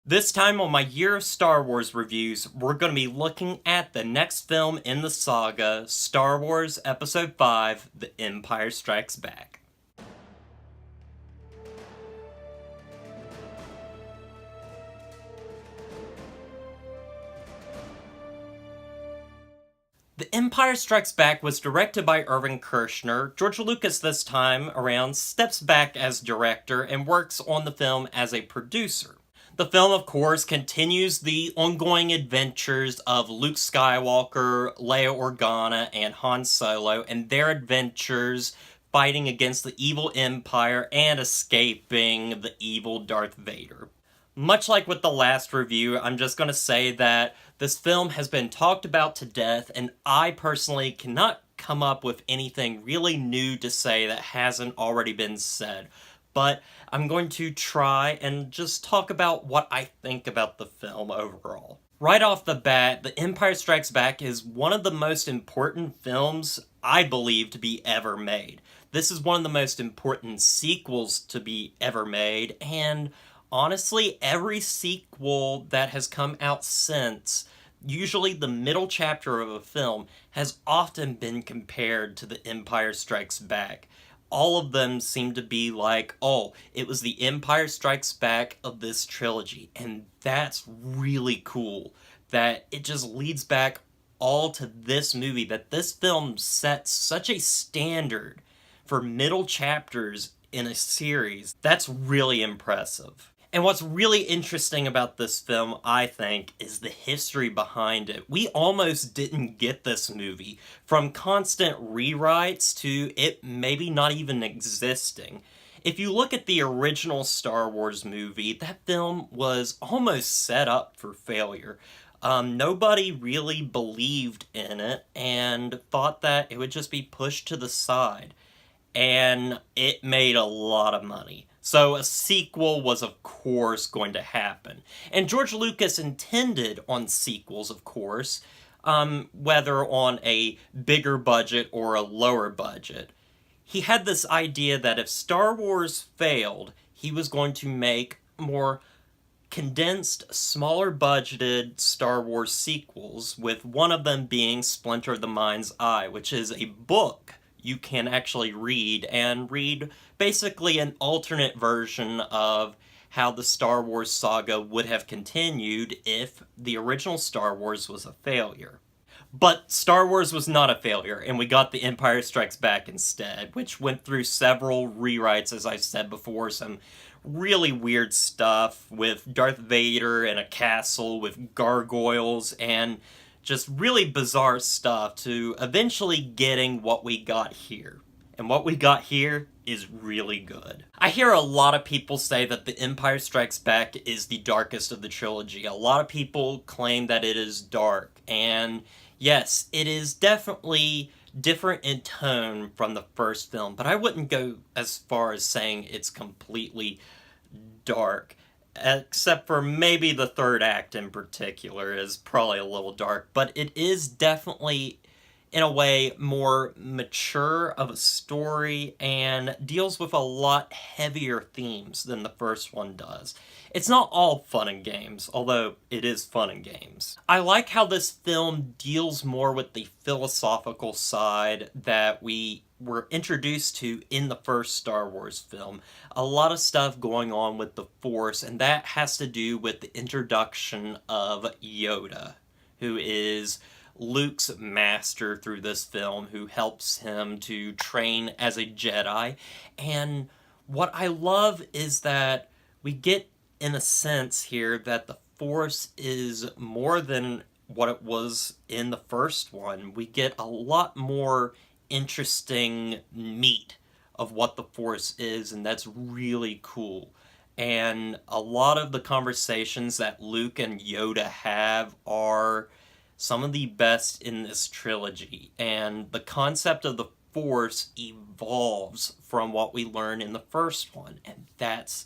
This time on my Year of Star Wars reviews, we're going to be looking at the next film in the saga, Star Wars Episode 5, The Empire Strikes Back. The Empire Strikes Back was directed by Irvin Kershner. George Lucas this time around steps back as director and works on the film as a producer. The film, of course, continues the ongoing adventures of Luke Skywalker, Leia Organa, and Han Solo, and their adventures fighting against the evil Empire and escaping the evil Darth Vader. Much like with the last review, I'm just going to say that this film has been talked about to death, and I personally cannot come up with anything really new to say that hasn't already been said. But I'm going to try and just talk about what I think about the film overall. Right off the bat, The Empire Strikes Back is one of the most important films I believe to be ever made. This is one of the most important sequels to be ever made, and honestly, every sequel that has come out since, usually the middle chapter of a film, has often been compared to The Empire Strikes Back. All of them seem to be like, oh, it was the Empire Strikes Back of this trilogy. And that's really cool. That it just leads back all to this movie. That this film sets such a standard for middle chapters in a series. That's really impressive. And what's really interesting about this film, I think, is the history behind it. We almost didn't get this movie, from constant rewrites to it maybe not even existing. If you look at the original Star Wars movie, that film was almost set up for failure. Nobody really believed in it and thought that it would just be pushed to the side. And it made a lot of money. So a sequel was, of course, going to happen. And George Lucas intended on sequels, of course, whether on a bigger budget or a lower budget. He had this idea that if Star Wars failed, he was going to make more condensed, smaller budgeted Star Wars sequels, with one of them being Splinter of the Mind's Eye, which is a book you can actually read basically an alternate version of how the Star Wars saga would have continued if the original Star Wars was a failure. But Star Wars was not a failure, and we got The Empire Strikes Back instead, which went through several rewrites, as I said before, some really weird stuff with Darth Vader in a castle with gargoyles and just really bizarre stuff to eventually getting what we got here. And what we got here is really good. I hear a lot of people say that The Empire Strikes Back is the darkest of the trilogy. A lot of people claim that it is dark. And yes, it is definitely different in tone from the first film. But I wouldn't go as far as saying it's completely dark. Except for maybe the third act in particular is probably a little dark, but it is definitely, in a way, more mature of a story and deals with a lot heavier themes than the first one does. It's not all fun and games, although it is fun and games. I like how this film deals more with the philosophical side that we were introduced to in the first Star Wars film. A lot of stuff going on with the Force, and that has to do with the introduction of Yoda, who is Luke's master through this film, who helps him to train as a Jedi. And what I love is that we get, in a sense here, that the Force is more than what it was in the first one. We get a lot more interesting meat of what the Force is, and that's really cool. And a lot of the conversations that Luke and Yoda have are some of the best in this trilogy, and the concept of the Force evolves from what we learn in the first one, and that's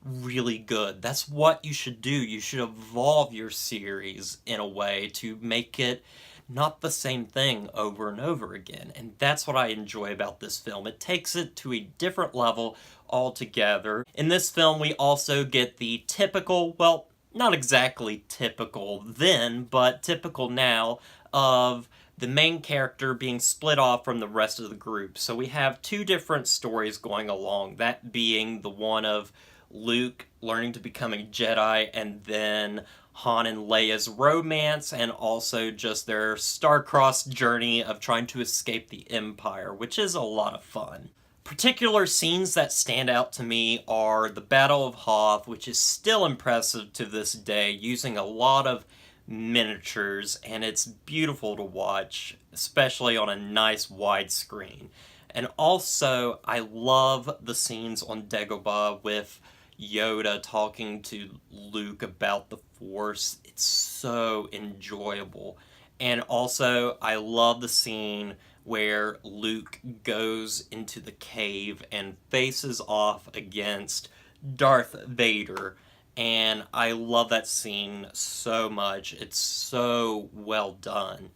really good. That's what you should do. You should evolve your series in a way to make it not the same thing over and over again. And that's what I enjoy about this film. It takes it to a different level altogether. In this film, we also get the typical, well, not exactly typical then, but typical now, of the main character being split off from the rest of the group. So we have two different stories going along, that being the one of Luke learning to become a Jedi, and then Han and Leia's romance, and also just their star-crossed journey of trying to escape the Empire, which is a lot of fun. Particular scenes that stand out to me are the Battle of Hoth, which is still impressive to this day, using a lot of miniatures, and it's beautiful to watch, especially on a nice widescreen. And also, I love the scenes on Dagobah with Yoda talking to Luke about the Force. It's so enjoyable. And also, I love the scene where Luke goes into the cave and faces off against Darth Vader. And I love that scene so much. It's so well done.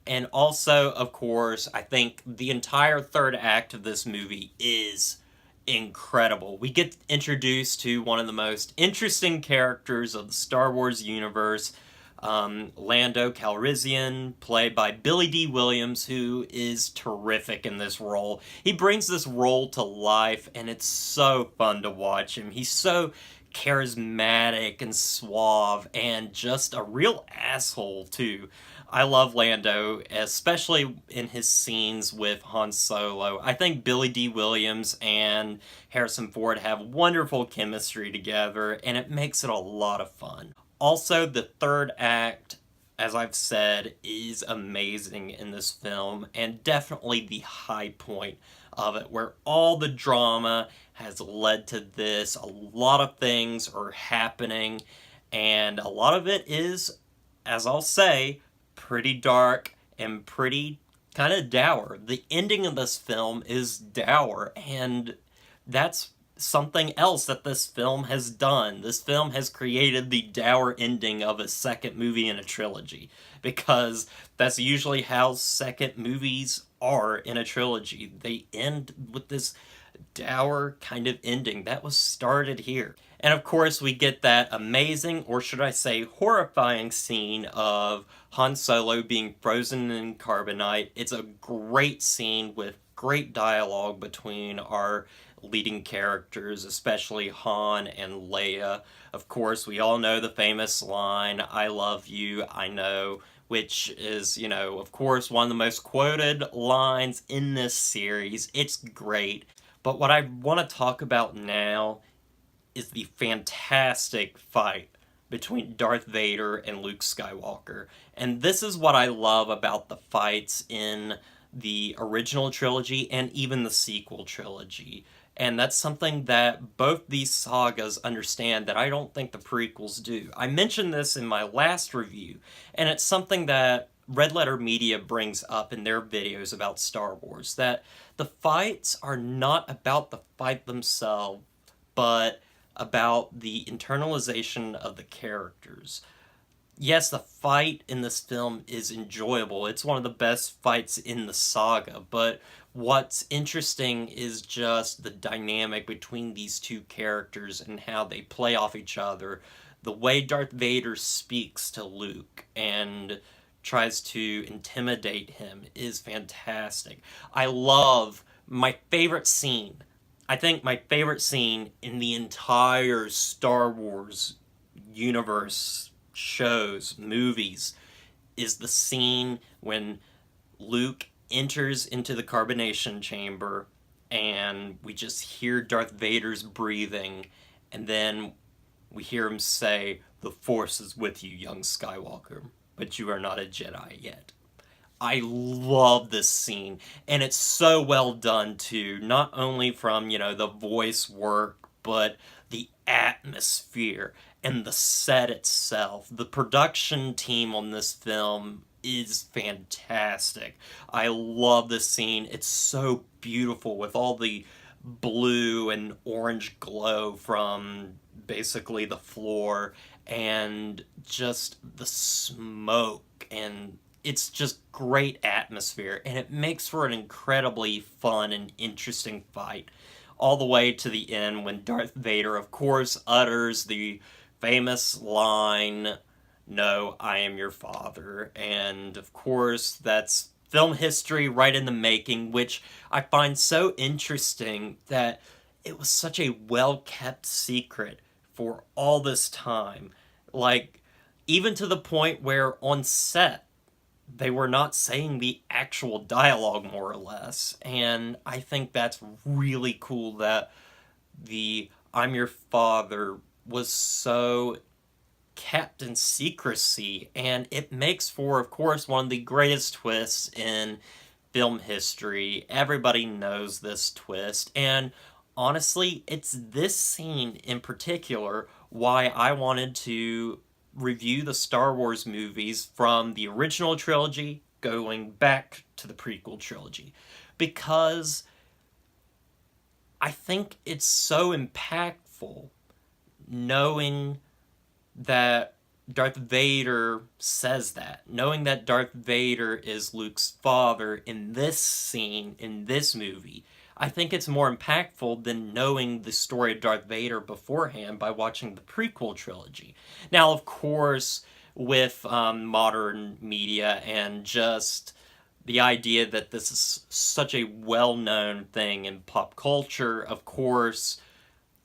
And also, of course, I think the entire third act of this movie is incredible. We get introduced to one of the most interesting characters of the Star Wars universe, Lando Calrissian, played by Billy D. Williams, who is terrific in this role. He brings this role to life, and it's so fun to watch him. He's so charismatic and suave, and just a real asshole, too. I love Lando, especially in his scenes with Han Solo. I think Billy D. Williams and Harrison Ford have wonderful chemistry together, and it makes it a lot of fun. Also, the third act, as I've said, is amazing in this film, and definitely the high point of it, where all the drama has led to this. A lot of things are happening, and a lot of it is, as I'll say, pretty dark and pretty kind of dour. The ending of this film is dour, and that's something else that this film has done. This film has created the dour ending of a second movie in a trilogy, because that's usually how second movies are in a trilogy. They end with this dour kind of ending that was started here. And of course, we get that amazing, or should I say horrifying, scene of Han Solo being frozen in carbonite. It's a great scene with great dialogue between our leading characters, especially Han and Leia. Of course, we all know the famous line, "I love you, I know," which is, of course, one of the most quoted lines in this series. It's great. But what I want to talk about now is the fantastic fight between Darth Vader and Luke Skywalker. And this is what I love about the fights in the original trilogy and even the sequel trilogy. And that's something that both these sagas understand that I don't think the prequels do. I mentioned this in my last review, and it's something that Red Letter Media brings up in their videos about Star Wars, that the fights are not about the fight themselves, but about the internalization of the characters. Yes, the fight in this film is enjoyable. It's one of the best fights in the saga, but what's interesting is just the dynamic between these two characters and how they play off each other. The way Darth Vader speaks to Luke and tries to intimidate him is fantastic. I love my favorite scene. I think my favorite scene in the entire Star Wars universe, shows, movies, is the scene when Luke enters into the carbonation chamber and we just hear Darth Vader's breathing, and then we hear him say, "The Force is with you, young Skywalker, but you are not a Jedi yet." I love this scene, and it's so well done too, not only from, the voice work, but the atmosphere and the set itself. The production team on this film is fantastic. I love this scene. It's so beautiful with all the blue and orange glow from basically the floor, and just the smoke, and it's just great atmosphere, and it makes for an incredibly fun and interesting fight all the way to the end when Darth Vader, of course, utters the famous line, "No, I am your father." And of course, that's film history right in the making, which I find so interesting that it was such a well-kept secret for all this time. Like, even to the point where on set, they were not saying the actual dialogue, more or less. And I think that's really cool that the "I'm your father" was so kept in secrecy, and it makes for, of course, one of the greatest twists in film history. Everybody knows this twist, and honestly, it's this scene in particular why I wanted to review the Star Wars movies from the original trilogy going back to the prequel trilogy. Because I think it's so impactful knowing that Darth Vader says that. Knowing that Darth Vader is Luke's father in this scene, in this movie, I think it's more impactful than knowing the story of Darth Vader beforehand by watching the prequel trilogy. Now, of course, with modern media and just the idea that this is such a well-known thing in pop culture, of course,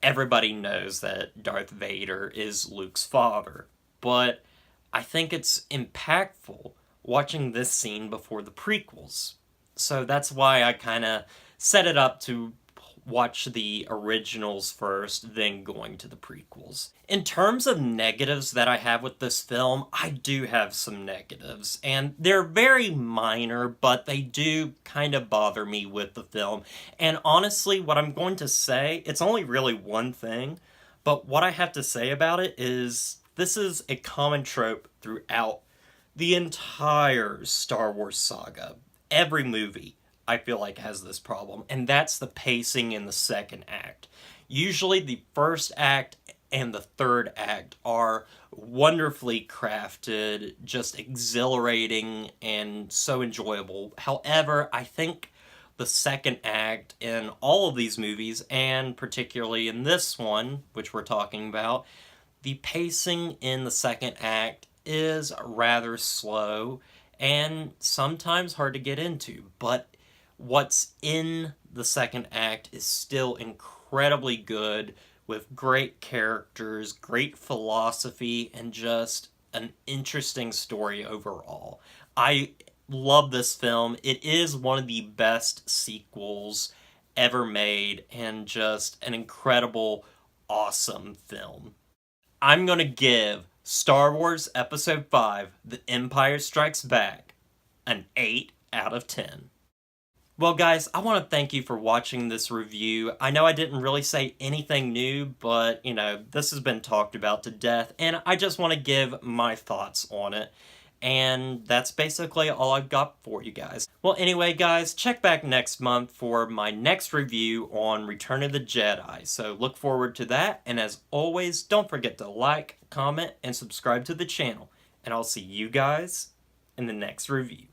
everybody knows that Darth Vader is Luke's father. But I think it's impactful watching this scene before the prequels. So that's why I kind of set it up to watch the originals first, then going to the prequels. In terms of negatives that I have with this film, I do have some negatives, and they're very minor, but they do kind of bother me with the film. And honestly, what I'm going to say, it's only really one thing, but what I have to say about it is this is a common trope throughout the entire Star Wars saga. Every movie, I feel like, has this problem, and that's the pacing in the second act. Usually the first act and the third act are wonderfully crafted, just exhilarating and so enjoyable. However, I think the second act in all of these movies, and particularly in this one, which we're talking about, the pacing in the second act is rather slow and sometimes hard to get into, but what's in the second act is still incredibly good, with great characters, great philosophy, and just an interesting story overall. I love this film. It is one of the best sequels ever made, and just an incredible, awesome film. I'm gonna give Star Wars Episode 5, The Empire Strikes Back, an 8 out of 10. Well, guys, I want to thank you for watching this review. I know I didn't really say anything new, but, this has been talked about to death, and I just want to give my thoughts on it. And that's basically all I've got for you guys. Well, anyway, guys, check back next month for my next review on Return of the Jedi. So look forward to that, and as always, don't forget to like, comment, and subscribe to the channel. And I'll see you guys in the next review.